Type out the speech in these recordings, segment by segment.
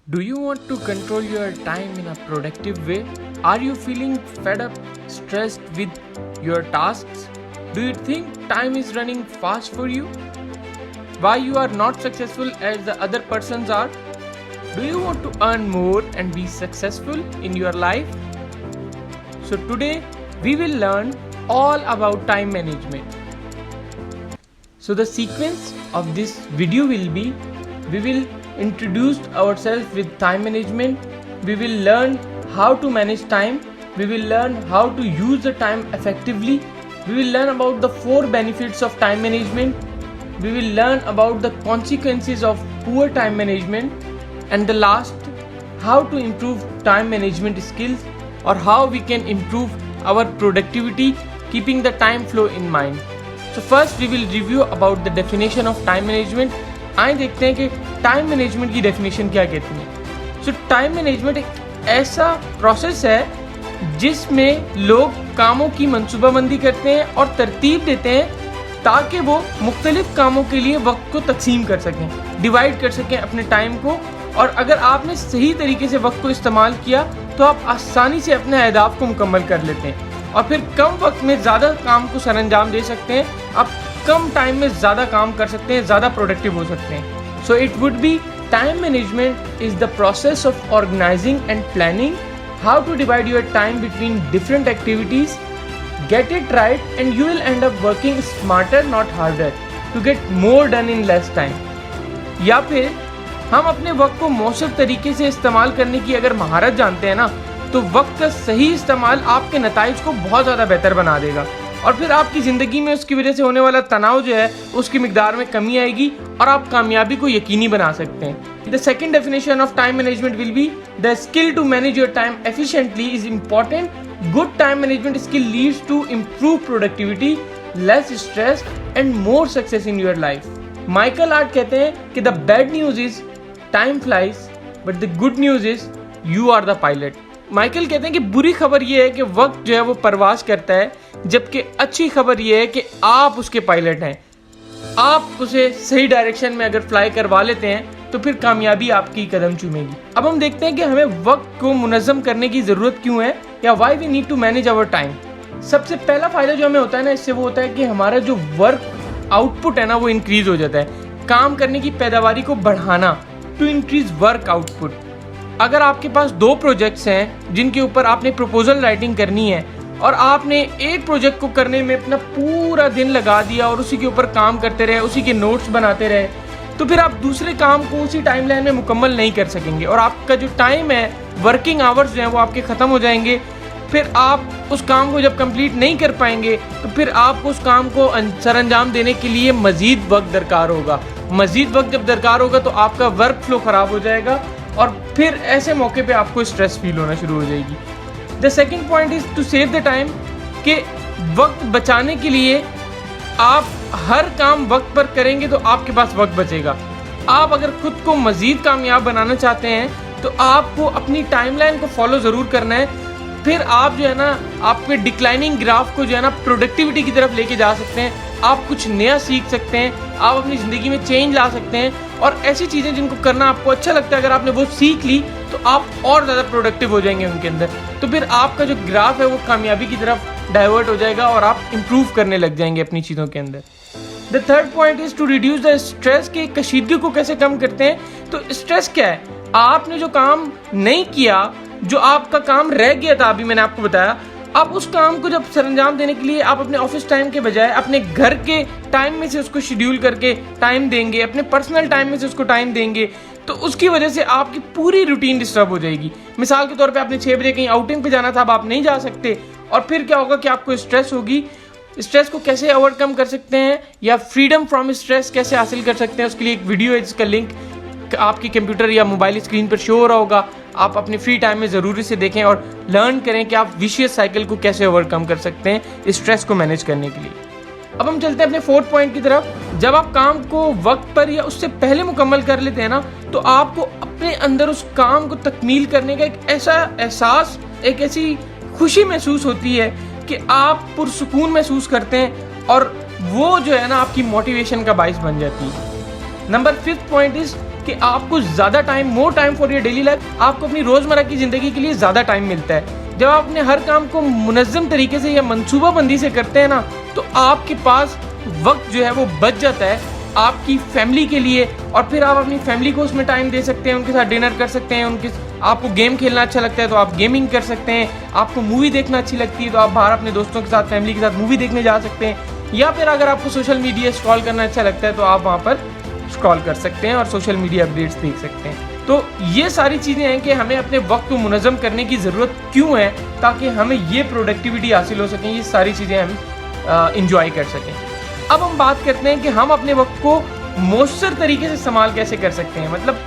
Do you want to control your time in a productive way? Are you feeling fed up, stressed with your tasks? Do you think time is running fast for you? Why you are not successful as the other persons are? Do you want to earn more and be successful in your life? So today we will learn all about time management. So the sequence of this video will be, we will introduce ourselves with time management, we will learn how to manage time, we will learn how to use the time effectively, we will learn about the 4 benefits of time management, we will learn about the consequences of poor time management, and the last, how to improve time management skills or how we can improve our productivity keeping the time flow in mind. So first we will review about the definition of time management. आइए देखते हैं कि time management की definition क्या कहती है। सो time management एक ऐसा प्रोसेस है जिसमें लोग कामों की मंसूबाबंदी करते हैं और तरतीब देते हैं ताकि वो मुख्तलिफ कामों के लिए वक्त को तकसीम कर सकें, डिवाइड कर सकें अपने टाइम को। और अगर आपने सही तरीके से वक्त को इस्तेमाल किया तो आप आसानी से अपने अहदाफ को मुकम्मल कर लेते हैं और फिर कम वक्त में ज़्यादा काम को सरअंजाम दे सकते हैं। आप कम टाइम में ज़्यादा काम कर सकते हैं, ज़्यादा प्रोडक्टिव हो सकते हैं। So it would be time management is the process of organising and planning how to divide your time between different activities, get it right and you will end up working smarter not harder to get more done in less time. या फिर हम अपने वक्त को मौसर तरीके से इस्तेमाल करने की अगर महारत जानते हैं ना, तो वक्त का सही इस्तेमाल आपके नताइज को बहुत ज़्यादा बेहतर बना देगा और फिर आपकी ज़िंदगी में उसकी वजह से होने वाला तनाव जो है उसकी मिकदार में कमी आएगी और आप कामयाबी को यकीनी बना सकते हैं। The second definition of time management will be the skill to manage your time efficiently is important. Good time management skill leads to improve productivity, less stress and more success in your life. Michael Art कहते हैं कि the bad news is time flies but the good news is you are the pilot. Michael कहते हैं कि बुरी खबर ये है कि वक्त जो है वो परवाज करता है, जबकि अच्छी खबर ये है कि आप उसके पायलट हैं। आप उसे सही डायरेक्शन में अगर फ्लाई करवा लेते हैं तो फिर कामयाबी आपकी कदम चूमेगी। अब हम देखते हैं कि हमें वक्त को मुनज़्ज़म करने की ज़रूरत क्यों है या why we need to manage our time. सबसे पहला फ़ायदा जो हमें होता है ना, इससे वो होता है कि हमारा जो वर्क आउटपुट है ना वो इंक्रीज़ हो जाता है। काम करने की पैदावारी को बढ़ाना, टू इंक्रीज़ वर्क आउटपुट। अगर आपके पास 2 प्रोजेक्ट्स हैं जिनके ऊपर आपने प्रपोजल राइटिंग करनी है और आपने एक प्रोजेक्ट को करने में अपना पूरा दिन लगा दिया और उसी के ऊपर काम करते रहे, उसी के नोट्स बनाते रहे, तो फिर आप दूसरे काम को उसी टाइमलाइन में मुकम्मल नहीं कर सकेंगे और आपका जो टाइम है, वर्किंग आवर्स जो हैं वो आपके ख़त्म हो जाएंगे। फिर आप उस काम को जब कंप्लीट नहीं कर पाएंगे तो फिर आपको उस काम को सरअंजाम देने के लिए मज़ीद वक्त दरकार होगा। मज़ीद वक्त जब दरकार होगा तो आपका वर्क फ्लो ख़राब हो जाएगा और फिर ऐसे मौके पे आपको स्ट्रेस फील होना शुरू हो जाएगी। The second point is to save the time, कि वक्त बचाने के लिए आप हर काम वक्त पर करेंगे तो आपके पास वक्त बचेगा। आप अगर खुद को मज़ीद कामयाब बनाना चाहते हैं तो आपको अपनी टाइमलाइन को फॉलो ज़रूर करना है। फिर आप जो है ना आपके डिक्लाइनिंग ग्राफ को जो है ना प्रोडक्टिविटी की तरफ लेके जा सकते हैं। आप कुछ नया सीख सकते हैं, आप अपनी ज़िंदगी में चेंज ला सकते हैं और ऐसी चीज़ें जिनको करना आपको अच्छा लगता है अगर आपने वो सीख ली तो आप और ज़्यादा प्रोडक्टिव हो जाएंगे उनके अंदर। तो फिर आपका जो ग्राफ है वो कामयाबी की तरफ डाइवर्ट हो जाएगा और आप इम्प्रूव करने लग जाएंगे अपनी चीज़ों के अंदर। The third point is to reduce the stress, के कशीदगी को कैसे कम करते हैं। तो स्ट्रेस क्या है, आपने जो काम नहीं किया, जो आपका काम रह गया था, अभी मैंने आपको बताया, आप उस काम को जब सरअंजाम देने के लिए आप अपने ऑफिस टाइम के बजाय अपने घर के टाइम में से उसको शेड्यूल करके टाइम देंगे, अपने पर्सनल टाइम में से उसको टाइम देंगे, तो उसकी वजह से आपकी पूरी रूटीन डिस्टर्ब हो जाएगी। मिसाल के तौर पे आपने 6 बजे कहीं आउटिंग पे जाना था, अब आप नहीं जा सकते और फिर क्या होगा कि आपको स्ट्रेस होगी। स्ट्रेस को कैसे ओवरकम कर सकते हैं या फ्रीडम फ्रॉम स्ट्रेस कैसे हासिल कर सकते हैं, उसके लिए एक वीडियो है जिसका लिंक आपकी कंप्यूटर या मोबाइल स्क्रीन पर शो हो रहा होगा। आप अपने फ्री टाइम में ज़रूरी से देखें और लर्न करें कि आप विशियस साइकिल को कैसे ओवरकम कर सकते हैं स्ट्रेस को मैनेज करने के लिए। अब हम चलते हैं अपने 4th पॉइंट की तरफ। जब आप काम को वक्त पर या उससे पहले मुकम्मल कर लेते हैं ना, तो आपको अपने अंदर उस काम को तकमील करने का एक ऐसा एहसास, एक ऐसी खुशी महसूस होती है कि आप पुरसुकून महसूस करते हैं और वो जो है ना आपकी मोटिवेशन का बाइस बन जाती है। नंबर 5th पॉइंट इज़ कि आपको ज़्यादा time, more time for your daily life, आपको अपनी रोज़मर्रा की ज़िंदगी के लिए ज़्यादा टाइम मिलता है। जब आप अपने हर काम को मुनज़्ज़म तरीके से या मनसूबाबंदी से करते हैं ना, तो आपके पास वक्त जो है वो बच जाता है आपकी फैमिली के लिए, और फिर आप अपनी फैमिली को उसमें टाइम दे सकते हैं, उनके साथ डिनर कर सकते हैं, आपको गेम खेलना अच्छा लगता है तो आप गेमिंग कर सकते हैं, आपको मूवी देखना अच्छी लगती है तो आप बाहर अपने दोस्तों के साथ, फैमिली के साथ मूवी देखने जा सकते हैं, या फिर अगर आपको सोशल मीडिया स्क्रॉल करना अच्छा लगता है तो आप वहाँ पर स्क्रॉल कर सकते हैं और सोशल मीडिया अपडेट्स देख सकते हैं। तो ये सारी चीज़ें हैं कि हमें अपने वक्त को मुनज़्ज़म करने की ज़रूरत क्यों है, ताकि हमें ये प्रोडक्टिविटी हासिल हो सकें, ये सारी चीज़ें हम इंजॉय कर सकें। अब हम बात करते हैं कि हम अपने वक्त को मौसर तरीके से इस्तेमाल कैसे कर सकते हैं, मतलब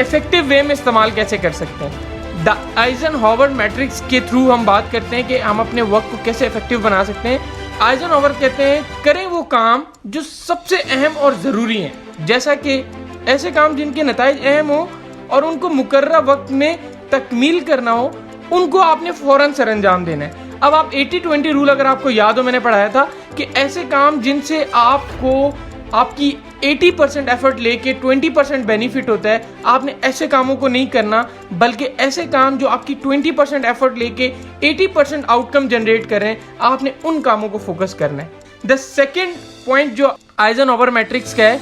इफेक्टिव वे में इस्तेमाल कैसे कर सकते हैं। द आइजनहॉवर मैट्रिक्स के थ्रू हम बात करते हैं कि हम अपने वक्त को कैसे इफेक्टिव बना सकते हैं। आइजनहॉवर कहते हैं, करें वो काम जो सबसे अहम और ज़रूरी हैं, जैसा कि ऐसे काम जिनके नताइज अहम हो और उनको मुकर्रर वक्त में तकमील करना हो, उनको आपने फ़ौरन सर अंजाम देना है। अब आप 80-20 रूल अगर आपको याद हो, मैंने पढ़ाया था कि ऐसे काम जिनसे आपको आपकी 80% एफर्ट लेके 20% बेनिफिट होता है, आपने ऐसे कामों को नहीं करना, बल्कि ऐसे काम जो आपकी 20% एफर्ट लेके 80% आउटकम जनरेट करें, आपने उन कामों को फोकस करना है। द सेकेंड पॉइंट जो आइजनहॉवर मैट्रिक्स का है,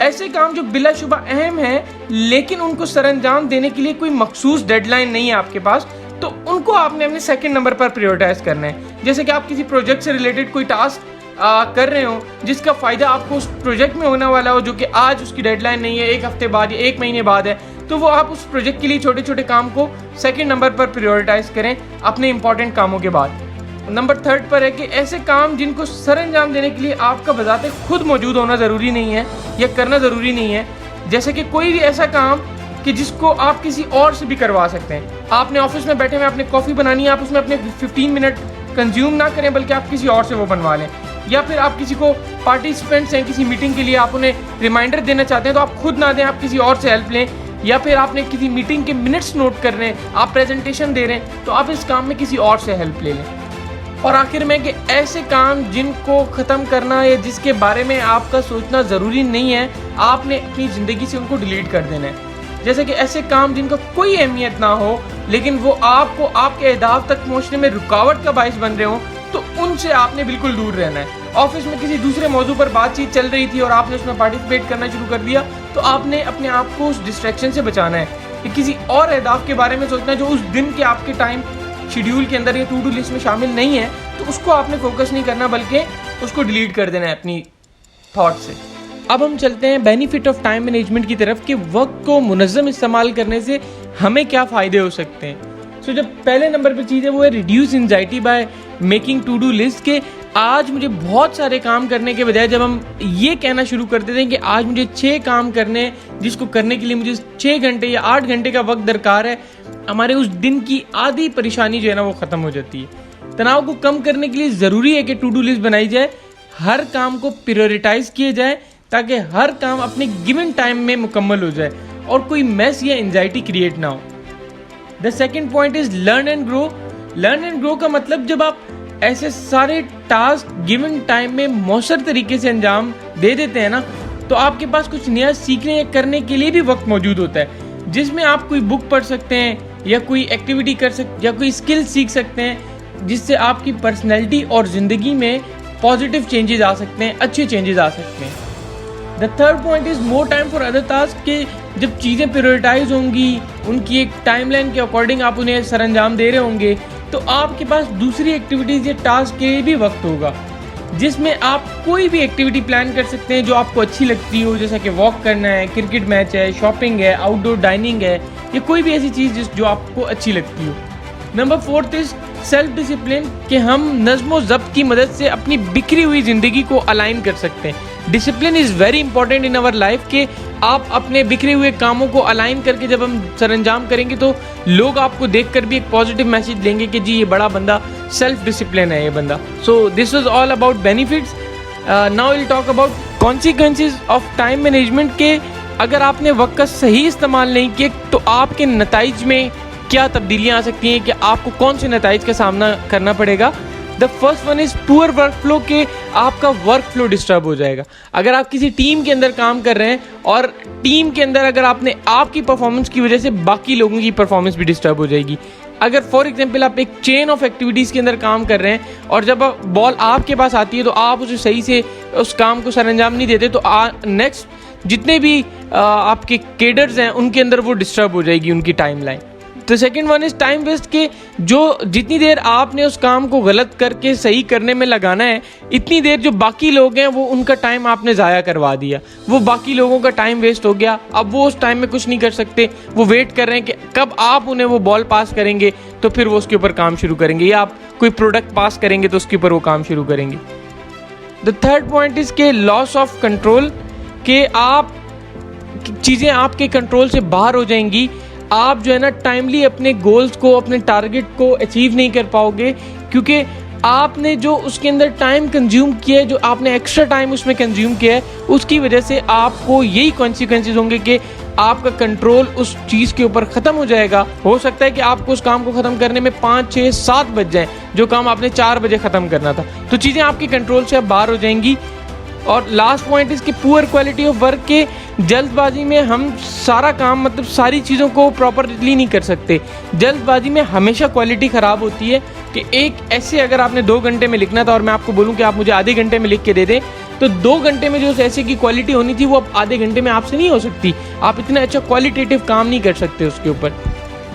ऐसे काम जो बिलाशुबा अहम है लेकिन उनको सरअंजाम देने के लिए कोई मखसूस डेडलाइन नहीं है आपके पास, तो उनको आपने अपने सेकंड नंबर पर प्रायोरिटाइज करना है। जैसे कि आप किसी प्रोजेक्ट से रिलेटेड कोई टास्क कर रहे हो जिसका फ़ायदा आपको उस प्रोजेक्ट में होने वाला हो, जो कि आज उसकी डेडलाइन नहीं है, 1 हफ्ते बाद या 1 महीने बाद है, तो वो आप उस प्रोजेक्ट के लिए छोटे छोटे काम को सेकंड नंबर पर प्रायोरिटाइज करें अपने इंपॉर्टेंट कामों के बाद। नंबर 3 पर है कि ऐसे काम जिनको सर अंजाम देने के लिए आपका बजाते खुद मौजूद होना ज़रूरी नहीं है या करना ज़रूरी नहीं है। जैसे कि कोई भी ऐसा काम कि जिसको आप किसी और से भी करवा सकते हैं। आपने ऑफिस में बैठे हुए आपने कॉफ़ी बनानी है, आप उसमें अपने 15 मिनट कंज्यूम ना करें, बल्कि आप किसी और से वो बनवा लें। या फिर आप किसी को पार्टिसिपेंट्स हैं किसी मीटिंग के लिए, आप उन्हें रिमाइंडर देना चाहते हैं तो आप खुद ना दें, आप किसी और से हेल्प लें। या फिर आपने किसी मीटिंग के मिनट्स नोट कर रहे हैं, आप प्रेजेंटेशन दे रहे हैं, तो आप इस काम में किसी और से हेल्प ले लें। और आखिर में कि ऐसे काम जिनको ख़त्म करना या जिसके बारे में आपका सोचना ज़रूरी नहीं है, आपने अपनी ज़िंदगी से उनको डिलीट कर देना है। जैसे कि ऐसे काम जिनका कोई अहमियत ना हो लेकिन वो आपको आपके अहदाफ तक पहुंचने में रुकावट का बाइस बन रहे हो, तो उनसे आपने बिल्कुल दूर रहना है। ऑफिस में किसी दूसरे मौजू पर बातचीत चल रही थी और आपने उसमें पार्टिसिपेट करना शुरू कर दिया, तो आपने अपने आप को उस डिस्ट्रैक्शन से बचाना है कि किसी और अहदाफ के बारे में सोचना है जो उस दिन के आपके टाइम शेड्यूल के अंदर या टू डू लिस्ट में शामिल नहीं है, तो उसको आपने फोकस नहीं करना बल्कि उसको डिलीट कर देना है अपनी थॉट से। अब हम चलते हैं बेनिफिट ऑफ टाइम मैनेजमेंट की तरफ कि वक्त को मुनज़्ज़म इस्तेमाल करने से हमें क्या फ़ायदे हो सकते हैं। सो जब पहले नंबर पर चीज़ है वो है reduce anxiety by making to do list, के आज मुझे बहुत सारे काम करने के बजाय जब हम ये कहना शुरू कर देते हैं कि आज मुझे 6 काम करने हैं जिसको करने के लिए मुझे 6 घंटे या 8 घंटे का वक्त दरकार है, हमारे उस दिन की आधी परेशानी जो है ना वो ख़त्म हो जाती है। तनाव को कम करने के लिए ज़रूरी है कि टू डू लिस्ट बनाई जाए, हर काम को प्रायोरिटाइज किया जाए ताकि हर काम अपने गिवन टाइम में मुकम्मल हो जाए और कोई मैस या एंजाइटी क्रिएट ना हो। The second point is learn and grow. Learn and grow का मतलब जब आप ऐसे सारे टास्क गिवन टाइम में मौसर तरीके से अंजाम दे देते हैं ना, तो आपके पास कुछ नया सीखने या करने के लिए भी वक्त मौजूद होता है, जिसमें आप कोई बुक पढ़ सकते हैं या कोई एक्टिविटी कर सकते या कोई स्किल सीख सकते हैं, जिससे आपकी पर्सनैलिटी और ज़िंदगी में पॉजिटिव चेंजेस आ सकते हैं, अच्छे चेंजेस आ सकते हैं। The third point is more time for other task, के जब चीज़ें प्रायोरिटाइज होंगी, उनकी एक टाइमलाइन के अकॉर्डिंग आप उन्हें सरअंजाम दे रहे होंगे, तो आपके पास दूसरी एक्टिविटीज़ या टास्क के लिए भी वक्त होगा, जिसमें आप कोई भी एक्टिविटी प्लान कर सकते हैं जो आपको अच्छी लगती हो, जैसा कि वॉक करना है, क्रिकेट मैच है, शॉपिंग है, आउटडोर डाइनिंग है, या कोई भी ऐसी चीज़ जो आपको अच्छी लगती हो। नंबर 4 इज़ सेल्फ डिसिप्लिन, कि हम नज़्म व ज़ब्त की मदद से अपनी बिखरी हुई ज़िंदगी को अलाइन कर सकते हैं। Discipline is very important in our life, के आप अपने बिखरे हुए कामों को अलाइन करके जब हम सरअंजाम करेंगे तो लोग आपको देखकर भी एक पॉजिटिव मैसेज देंगे कि जी ये बड़ा बंदा सेल्फ डिसिप्लिन है ये बंदा। So this was all about benefits. Now will talk about consequences of time management, के अगर आपने वक्त का सही इस्तेमाल नहीं किया तो आपके नताइज में क्या तब्दीलियाँ आ सकती हैं, कि आपको कौन से नताइज का सामना करना पड़ेगा। The first one is poor work flow, के आपका वर्क फ्लो डिस्टर्ब हो जाएगा। अगर आप किसी टीम के अंदर काम कर रहे हैं और टीम के अंदर अगर आपकी परफॉर्मेंस की वजह से बाकी लोगों की परफॉर्मेंस भी डिस्टर्ब हो जाएगी। अगर फॉर एग्जांपल आप एक चेन ऑफ एक्टिविटीज़ के अंदर काम कर रहे हैं और जब बॉल आपके पास आती है तो आप उसे सही से उस काम को सरअंजाम नहीं देते, तो नेक्स्ट जितने भी आपके केडर्स हैं उनके अंदर वो डिस्टर्ब हो जाएगी उनकी टाइमलाइन। तो second one is time waste के जो जितनी देर आपने उस काम को गलत करके सही करने में लगाना है, इतनी देर जो बाकी लोग हैं वो उनका टाइम आपने ज़ाया करवा दिया, वो बाकी लोगों का टाइम वेस्ट हो गया। अब वो उस टाइम में कुछ नहीं कर सकते, वो वेट कर रहे हैं कि कब आप उन्हें वो बॉल पास करेंगे तो फिर वो उसके ऊपर काम शुरू करेंगे, या आप कोई प्रोडक्ट पास करेंगे तो उसके ऊपर वो काम शुरू करेंगे। द थर्ड पॉइंट इज के लॉस ऑफ कंट्रोल, के आप चीज़ें आपके कंट्रोल से बाहर हो जाएंगी। आप जो है ना टाइमली अपने गोल्स को, अपने टारगेट को अचीव नहीं कर पाओगे, क्योंकि आपने जो उसके अंदर टाइम कंज्यूम किया है, जो आपने एक्स्ट्रा टाइम उसमें कंज्यूम किया है, उसकी वजह से आपको यही कॉन्सिक्वेंसेस होंगे कि आपका कंट्रोल उस चीज़ के ऊपर ख़त्म हो जाएगा। हो सकता है कि आपको उस काम को ख़त्म करने में 5, 6, 7 बज जाएँ, जो काम आपने 4 बजे ख़त्म करना था। तो चीज़ें आपके कंट्रोल से अब बाहर हो जाएंगी। और लास्ट पॉइंट इसके पुअर क्वालिटी ऑफ वर्क, के जल्दबाजी में हम सारा काम, मतलब सारी चीज़ों को प्रॉपरली नहीं कर सकते। जल्दबाजी में हमेशा क्वालिटी ख़राब होती है कि एक ऐसे अगर आपने 2 घंटे में लिखना था और मैं आपको बोलूं कि आप मुझे आधे घंटे में लिख के दे दें, तो 2 घंटे में जो उस ऐसे की क्वालिटी होनी थी वो अब आधे घंटे में आपसे नहीं हो सकती। आप इतना अच्छा क्वालिटेटिव काम नहीं कर सकते उसके ऊपर।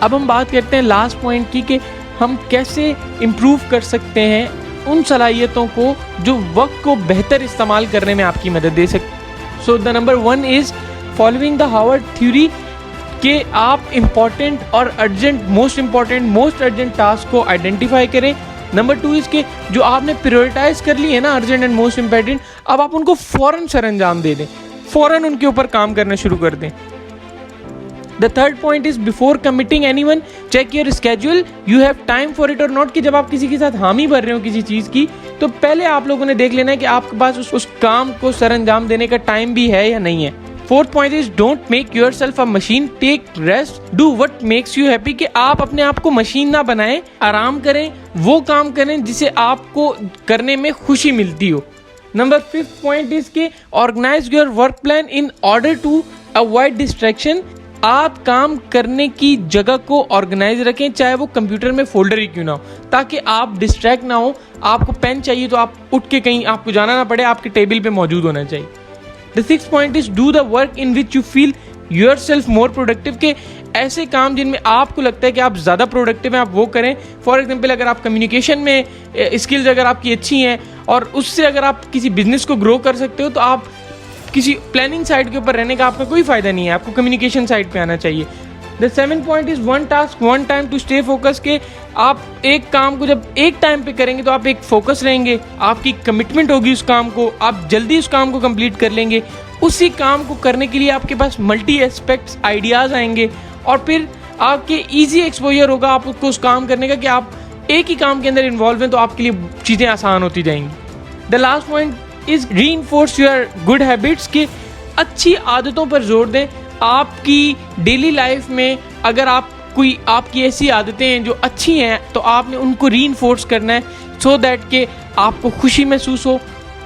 अब हम बात करते हैं लास्ट पॉइंट की कि हम कैसे इम्प्रूव कर सकते हैं उन सलाहियतों को जो वक्त को बेहतर इस्तेमाल करने में आपकी मदद दे सकते। So the number 1 is following the Harvard theory, कि आप इम्पॉर्टेंट और अर्जेंट, मोस्ट अर्जेंट टास्क को आइडेंटिफाई करें। नंबर 2 इज़ के जो आपने प्रायोरिटाइज कर ली है ना अर्जेंट एंड मोस्ट इम्पॉर्टेंट, अब आप उनको फ़ौरन सरअंजाम दे दें, फ़ौरन उनके ऊपर काम करना शुरू कर दें। The third point is before committing anyone, check your schedule, you have time for it or not, कि जब आप किसी के साथ हामी भर रहे हो किसी चीज़ की, तो पहले आप लोगों ने देख लेना है कि आपके पास उस काम को सरअंजाम देने का टाइम भी है या नहीं है। Fourth point is don't make yourself a machine, take rest, do what makes you happy, कि आप अपने आप को मशीन ना बनाएं, आराम करें, वो काम करें जिसे आपको करने में खुशी मिलती हो। नंबर 5th पॉइंट इज के organise your work plan in order to avoid distraction, आप काम करने की जगह को ऑर्गेनाइज रखें, चाहे वो कंप्यूटर में फोल्डर ही क्यों ना हो, ताकि आप डिस्ट्रैक्ट ना हो। आपको पेन चाहिए तो आप उठ के कहीं आपको जाना ना पड़े, आपके टेबल पे मौजूद होना चाहिए। The 6th point is do the work in which you feel your self more productive, के ऐसे काम जिनमें आपको लगता है कि आप ज़्यादा प्रोडक्टिव हैं, आप वो करें। फॉर एग्जाम्पल अगर आप कम्युनिकेशन में स्किल्स अगर आपकी अच्छी हैं और उससे अगर आप किसी बिजनेस को ग्रो कर सकते हो, तो आप किसी प्लानिंग साइड के ऊपर रहने का आपका कोई फ़ायदा नहीं है, आपको कम्युनिकेशन साइड पे आना चाहिए। The 7th point is one task one time to stay focus, के आप एक काम को जब एक टाइम पे करेंगे तो आप एक फोकस रहेंगे, आपकी कमिटमेंट होगी उस काम को, आप जल्दी उस काम को कंप्लीट कर लेंगे। उसी काम को करने के लिए आपके पास मल्टी एस्पेक्ट्स आइडियाज़ आएंगे और फिर आपके ईजी एक्सपोजर होगा आपको उस काम करने का, कि आप एक ही काम के अंदर इन्वॉल्व हैं तो आपके लिए चीज़ें आसान होती जाएंगी। The last point is reinforce your good habits, के अच्छी आदतों पर जोर दें। आपकी डेली लाइफ में अगर आपकी ऐसी आदतें हैं जो अच्छी हैं, तो आपने उनको रीइंफोर्स करना है, सो दैट कि आपको खुशी महसूस हो,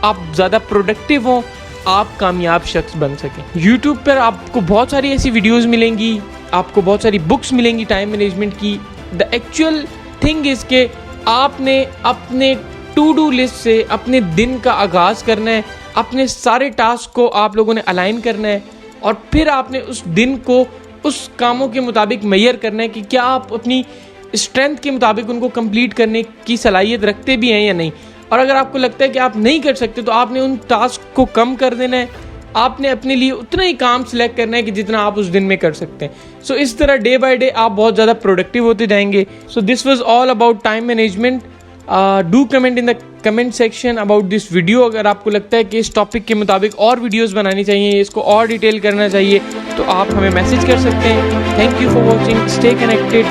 आप ज़्यादा प्रोडक्टिव हो, आप कामयाब शख्स बन सकें। यूट्यूब पर आपको बहुत सारी ऐसी वीडियोज़ मिलेंगी, आपको बहुत सारी बुक्स मिलेंगी टाइम मैनेजमेंट की। द एक्चुअल थिंग इज़ के आपने अपने टू डू लिस्ट से अपने दिन का आगाज़ करना है, अपने सारे टास्क को आप लोगों ने अलाइन करना है और फिर आपने उस दिन को उस कामों के मुताबिक मेजर करना है कि क्या आप अपनी स्ट्रेंथ के मुताबिक उनको कंप्लीट करने की सलाहियत रखते भी हैं या नहीं। और अगर आपको लगता है कि आप नहीं कर सकते, तो आपने उन टास्क को कम कर देना है, आपने अपने लिए उतना ही काम सिलेक्ट करना है कि जितना आप उस दिन में कर सकते हैं। सो इस तरह डे बाय डे आप बहुत ज़्यादा प्रोडक्टिव होते जाएंगे। So this was all about time management. Do comment in the comment section about this video. अगर आपको लगता है कि इस टॉपिक के मुताबिक और वीडियोस बनानी चाहिए, इसको और डिटेल करना चाहिए, तो आप हमें मैसेज कर सकते हैं। Thank you for watching, stay connected.